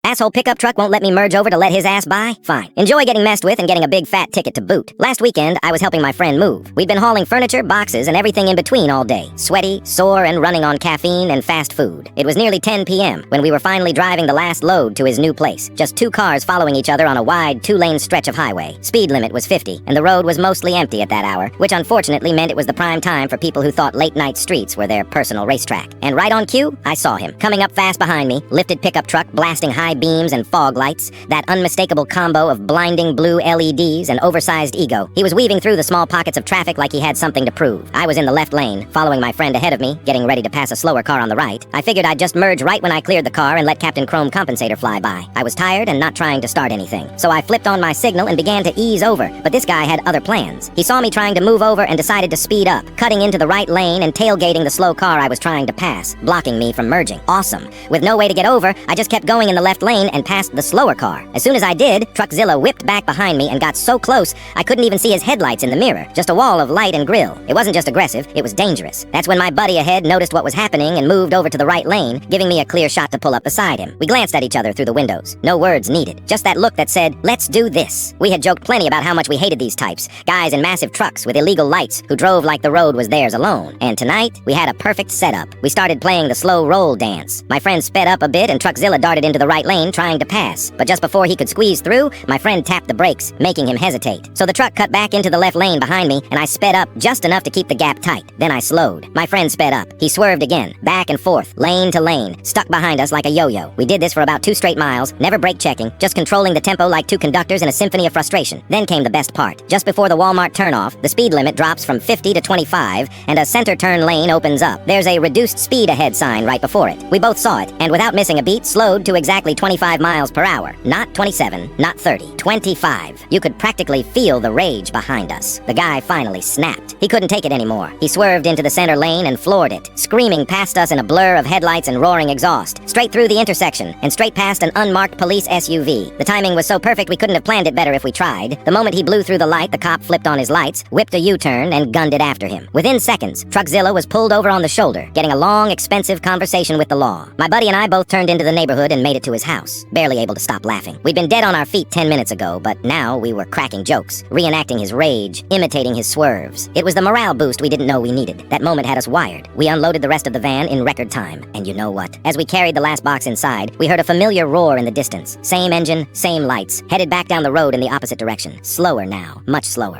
Asshole pickup truck won't let me merge over to let his ass by? Fine. Enjoy getting messed with and getting a big fat ticket to boot. Last weekend, I was helping my friend move. We'd been hauling furniture, boxes, and everything in between all day. Sweaty, sore, and running on caffeine and fast food. It was nearly 10 p.m. when we were finally driving the last load to his new place. Just two cars following each other on a wide, two-lane stretch of highway. Speed limit was 50, and the road was mostly empty at that hour, which unfortunately meant it was the prime time for people who thought late-night streets were their personal racetrack. And right on cue, I saw him, coming up fast behind me, lifted pickup truck blasting high beams and fog lights, that unmistakable combo of blinding blue LEDs and oversized ego. He was weaving through the small pockets of traffic like he had something to prove. I was in the left lane, following my friend ahead of me, getting ready to pass a slower car on the right. I figured I'd just merge right when I cleared the car and let Captain Chrome Compensator fly by. I was tired and not trying to start anything, so I flipped on my signal and began to ease over, but this guy had other plans. He saw me trying to move over and decided to speed up, cutting into the right lane and tailgating the slow car I was trying to pass, blocking me from merging. Awesome. With no way to get over, I just kept going in the left lane and passed the slower car. As soon as I did, Truckzilla whipped back behind me and got so close I couldn't even see his headlights in the mirror, just a wall of light and grill. It wasn't just aggressive, it was dangerous. That's when my buddy ahead noticed what was happening and moved over to the right lane, giving me a clear shot to pull up beside him. We glanced at each other through the windows. No words needed. Just that look that said, "Let's do this." We had joked plenty about how much we hated these types, guys in massive trucks with illegal lights who drove like the road was theirs alone. And tonight, we had a perfect setup. We started playing the slow roll dance. My friend sped up a bit and Truckzilla darted into the right lane trying to pass. But just before he could squeeze through, my friend tapped the brakes, making him hesitate. So the truck cut back into the left lane behind me and I sped up just enough to keep the gap tight. Then I slowed. My friend sped up. He swerved again, back and forth, lane to lane, stuck behind us like a yo-yo. We did this for about 2 straight miles, never brake checking, just controlling the tempo like two conductors in a symphony of frustration. Then came the best part. Just before the Walmart turnoff, the speed limit drops from 50 to 25 and a center turn lane opens up. There's a reduced speed ahead sign right before it. We both saw it, and without missing a beat, slowed to exactly 25 miles per hour. Not 27, not 30, 25. You could practically feel the rage behind us. The guy finally snapped. He couldn't take it anymore. He swerved into the center lane and floored it, screaming past us in a blur of headlights and roaring exhaust, straight through the intersection, and straight past an unmarked police SUV. The timing was so perfect we couldn't have planned it better if we tried. The moment he blew through the light, the cop flipped on his lights, whipped a U-turn, and gunned it after him. Within seconds, Truckzilla was pulled over on the shoulder, getting a long, expensive conversation with the law. My buddy and I both turned into the neighborhood and made it to his house, barely able to stop laughing. We'd been dead on our feet 10 minutes ago, but now we were cracking jokes, reenacting his rage, imitating his swerves. It was the morale boost we didn't know we needed. That moment had us wired. We unloaded the rest of the van in record time. And you know what? As we carried the last box inside, we heard a familiar roar in the distance. Same engine, same lights, headed back down the road in the opposite direction. Slower now, much slower.